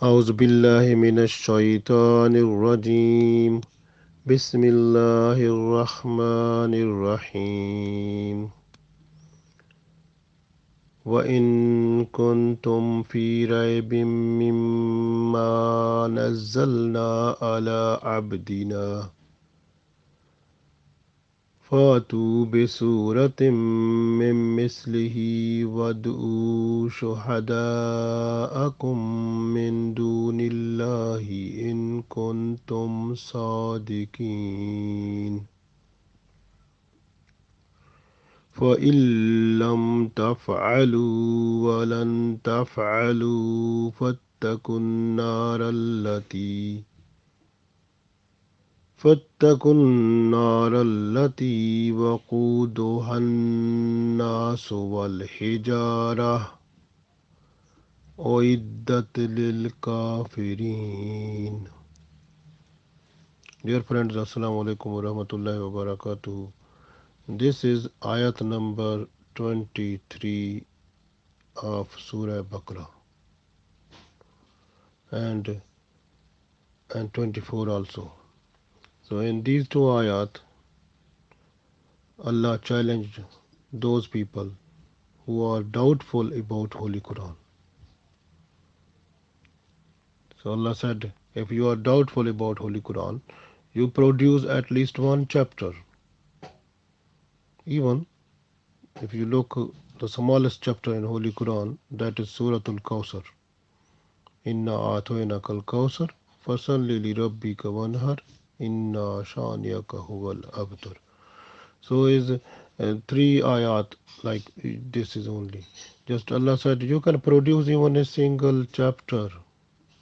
أعوذ بالله من الشيطان الرجيم بسم الله الرحمن الرحيم وإن كنتم في ريب مما نزلنا على عبدنا فأتوا بسورة من مثله وادعوا شهداءكم من دون الله إن كنتم صادقين فإن لم تفعلوا ولن تفعلوا فاتقوا النار التي وقودها الناس والحجارة أعدت للكافرين. Dear friends, Assalamu alaikum wa rahmatullahi wa barakatuh. This is ayat number 23 of Surah Baqarah and 24 also. So in these two ayat, Allah challenged those people who are doubtful about Holy Quran. So Allah said, if you are doubtful about Holy Quran, you produce at least one chapter. Even if you look the smallest chapter in Holy Quran, that is Surah Al-Kawthar. Inna atoina kal Kawthar, fasalli li rabbika wanhar, inna shaniyaka huwal abtar. So is three ayat like this is only. Just Allah said you can produce even a single chapter,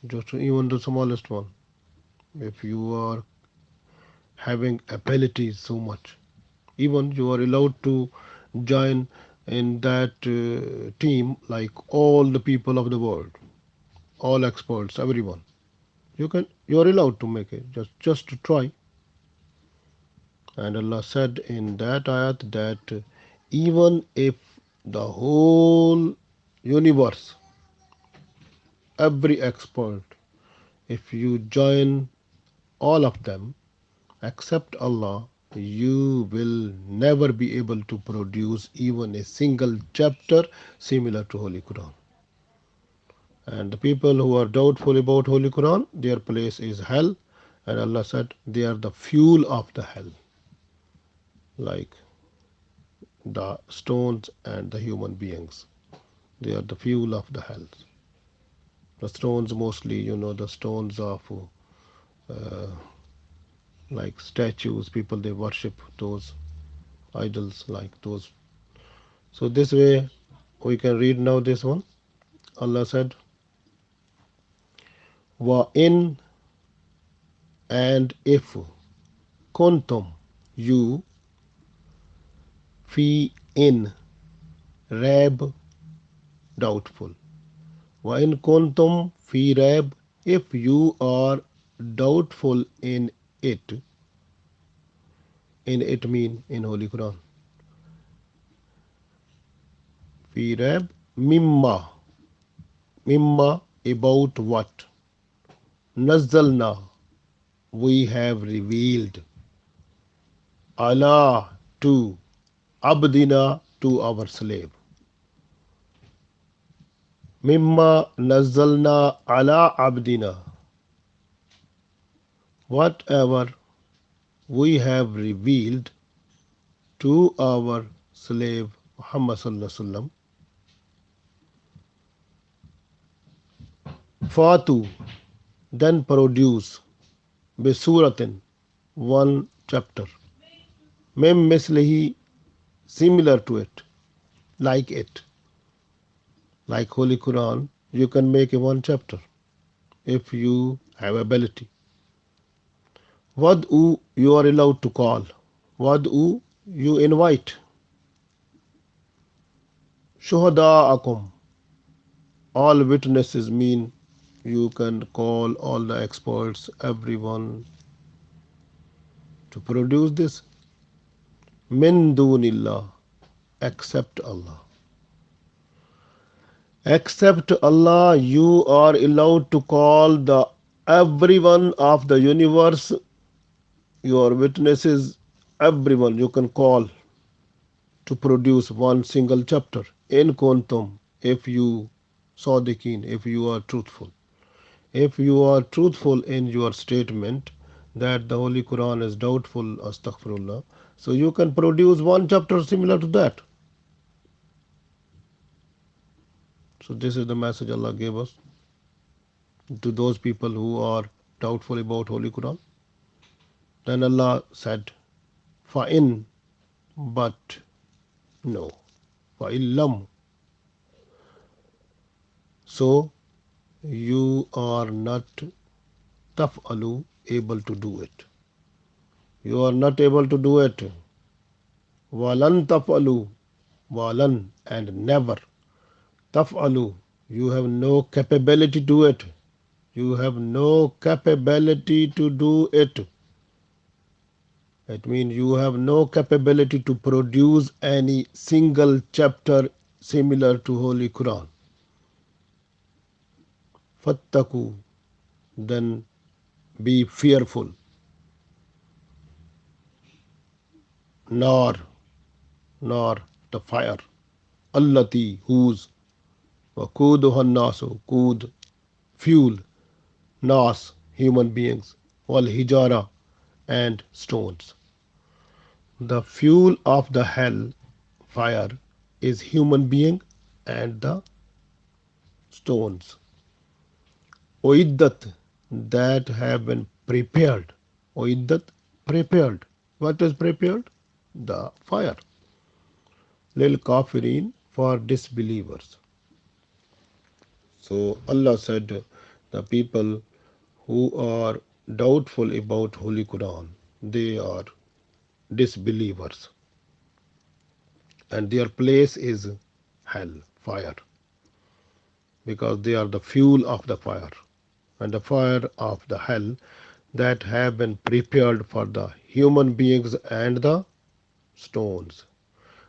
just even the smallest one, if you are having abilities so much. Even you are allowed to join in that team like all the people of the world, all experts, everyone. You are allowed to make it just to try. And Allah said in that ayat that even if the whole universe, every expert, if you join all of them except Allah, you will never be able to produce even a single chapter similar to Holy Quran. And the people who are doubtful about Holy Quran, their place is hell. And Allah said they are the fuel of the hell, like the stones and the human beings. They are the fuel of the hell. The stones mostly, the stones of uh, like statues, people they worship those idols like those. So this way we can read now this one. Allah said, Wa in and if kuntum you fi in rab doubtful. Wa in kuntum fi rab if you are doubtful it in it mean in Holy Quran. Fi rab mimma about what nazzalna we have revealed Allah to abdina to our slave. Mimma nazzalna ala abdina whatever we have revealed to our slave Muhammad sallallahu alaihi wasallam. Fatu then produce besuratin one chapter. Mem mislihi similar to it, like it. Like Holy Quran, you can make a one chapter if you have ability. Wad'u you are allowed to call. Wad'u you invite. Shuhada'akum all witnesses mean you can call all the experts, everyone to produce this. Min dunillah except Allah. Except Allah, you are allowed to call the everyone of the universe, your witnesses, everyone you can call to produce one single chapter. In kuntum, if you sadiqeen, if you are truthful. If you are truthful in your statement that the Holy Quran is doubtful, astaghfirullah, so you can produce one chapter similar to that. So this is the message Allah gave us to those people who are doubtful about Holy Quran. Then Allah said, Fa'in, but no, Fa'illam. So you are not taf'alu able to do it. You are not able to do it. Walan taf'alu, walan and never. Taf'alu, you have no capability to do it. You have no capability to do it. It means you have no capability to produce any single chapter similar to Holy Quran. Fattaku, then be fearful. Nor, nor the fire. Allati, whose, wakuduhan nasu, kud, fuel, nas, human beings, wal hijara, and stones. The fuel of the hell fire is human being and the stones. Oiddat, that have been prepared. Oiddat, prepared. What is prepared? The fire. Lil kafirin, for disbelievers. So Allah said the people who are doubtful about Holy Quran, they are disbelievers. And their place is hell, fire, because they are the fuel of the fire and the fire of the hell that have been prepared for the human beings and the stones.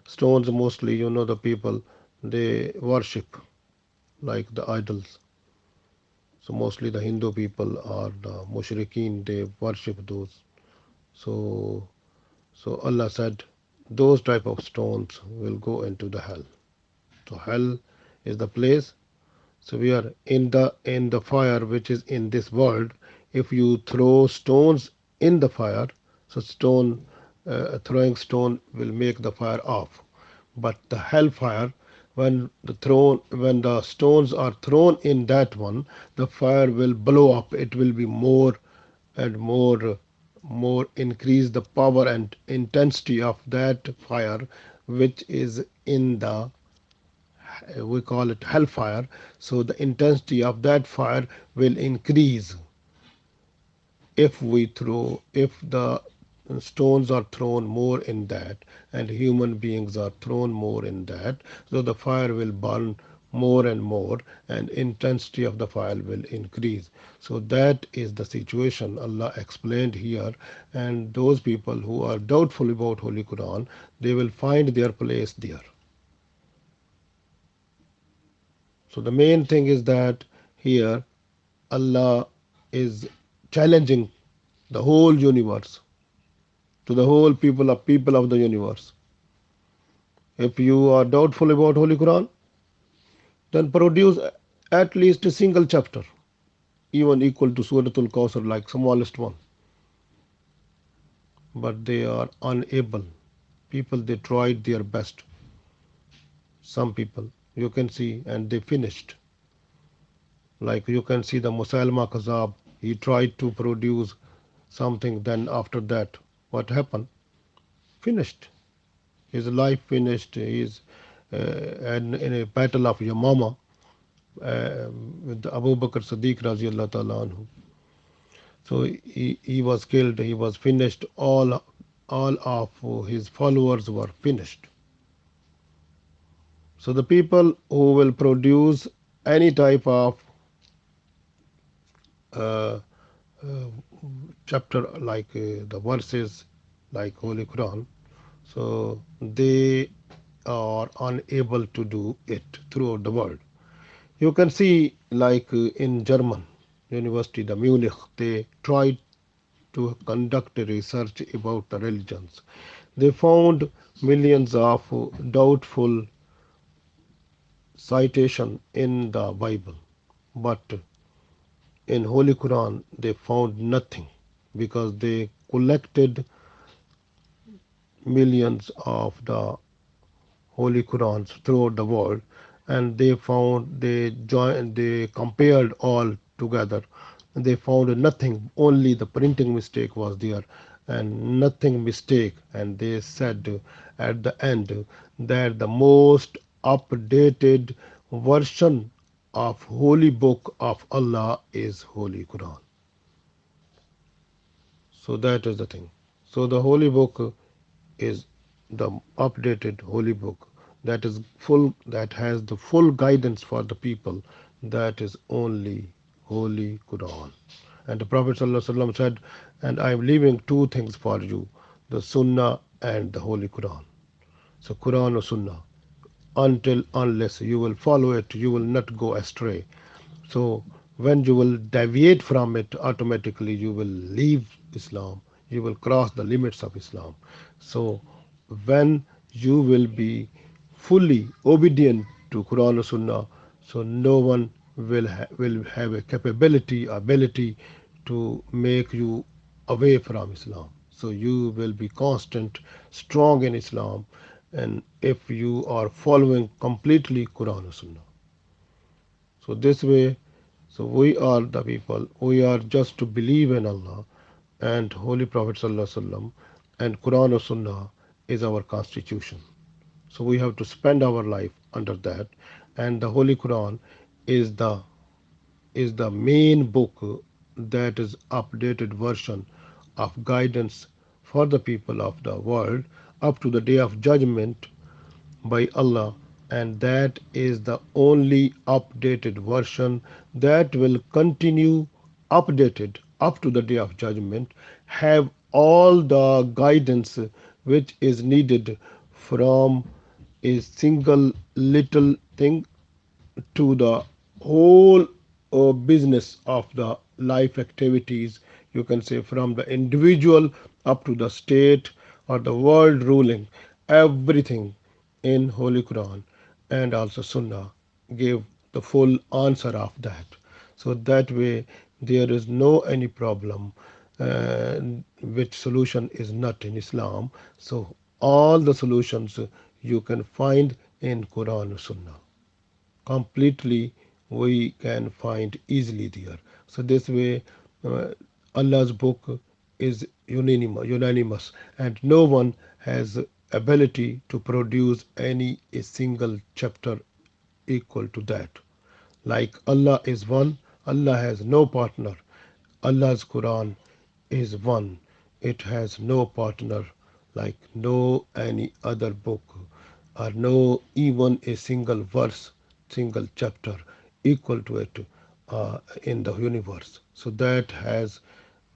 Stones mostly, the people they worship like the idols. So mostly the Hindu people or the mushrikeen they worship those. So so Allah said those type of stones will go into the hell. So hell is the place. So we are in the fire which is in this world. If you throw stones in the fire, so throwing stone will make the fire off. But the hellfire, when the stones are thrown in that one, the fire will blow up. It will be more and more increase the power and intensity of that fire, which is in the we call it hellfire. So the intensity of that fire will increase if the stones are thrown more in that and human beings are thrown more in that, so the fire will burn more and more and intensity of the fire will increase. So that is the situation Allah explained here. And those people who are doubtful about Holy Quran, they will find their place there. So the main thing is that here Allah is challenging the whole universe, to the whole people of the universe. If you are doubtful about Holy Quran, then produce at least a single chapter, even equal to Suratul Kawthar, like smallest one. But they are unable. People they tried their best. Some people you can see, and they finished. Like you can see the Musailama Kazab, he tried to produce something. Then after that, what happened? Finished. His life finished. He's and in a battle of Yamama with Abu Bakr Siddiq radiallahu ta'ala anhu. So he was killed. He was finished. All of his followers were finished. So the people who will produce any type of uh, uh, chapter like the verses like Holy Quran, so they are unable to do it throughout the world. You can see, like in German university, the Munich, they tried to conduct a research about the religions. They found millions of doubtful citation in the Bible, but in Holy Quran they found nothing because they collected millions of the Holy Qurans throughout the world, and they compared all together. And they found nothing, only the printing mistake was there, and nothing mistake. And they said at the end that the most updated version of Holy Book of Allah is Holy Quran. So that is the thing. So the Holy Book is the updated holy book that is full, that has the full guidance for the people, that is only Holy Quran. And the Prophet ﷺ said, and I am leaving two things for you, the Sunnah and the Holy Quran. So Quran or Sunnah, until unless you will follow it, you will not go astray. So when you will deviate from it, automatically you will leave Islam. You will cross the limits of Islam. So when you will be fully obedient to Quran or Sunnah, so no one will have a capability, ability to make you away from Islam. So you will be constant, strong in Islam, and if you are following completely Quran or Sunnah. So this way, so we are the people, we are just to believe in Allah and Holy Prophet ﷺ, and Quran or Sunnah is our constitution. So we have to spend our life under that, and the Holy Quran is the main book, that is updated version of guidance for the people of the world up to the day of judgment by Allah, and that is the only updated version that will continue updated up to the day of judgment, have all the guidance which is needed from a single little thing to the whole business of the life activities, you can say from the individual up to the state or the world ruling, everything in Holy Quran and also Sunnah gave the full answer of that. So that way there is no any problem uh, which solution is not in Islam. So all the solutions you can find in Quran or Sunnah completely, we can find easily there. So this way uh, Allah's book is unanimous, and no one has ability to produce any a single chapter equal to that. Like Allah is one, Allah has no partner. Allah's Quran is one. It has no partner, like no any other book, or no even a single verse, single chapter equal to it in the universe. So that has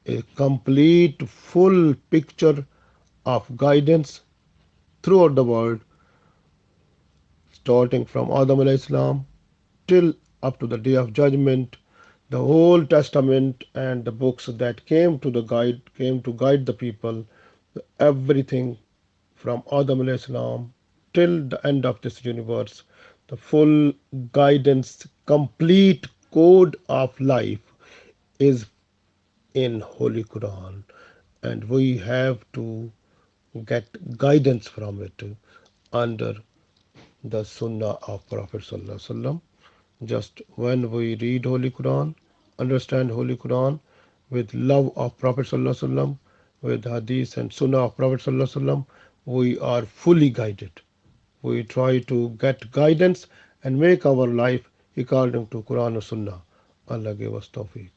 a complete full picture of guidance throughout the world, starting from Adam alayhi salam till up to the day of judgment. The whole testament and the books that came to guide the people, everything from Adam alayhi salam till the end of this universe, the full guidance, complete code of life is in Holy Quran, and we have to get guidance from it under the Sunnah of Prophet Sallallahu Alaihi Wasallam. Just when we read Holy Quran, understand Holy Quran with love of Prophet Sallallahu Alaihi Wasallam, with Hadith and Sunnah of Prophet Sallallahu Alaihi Wasallam, we are fully guided. We try to get guidance and make our life according to Quran and Sunnah. Allah give us tawfiq.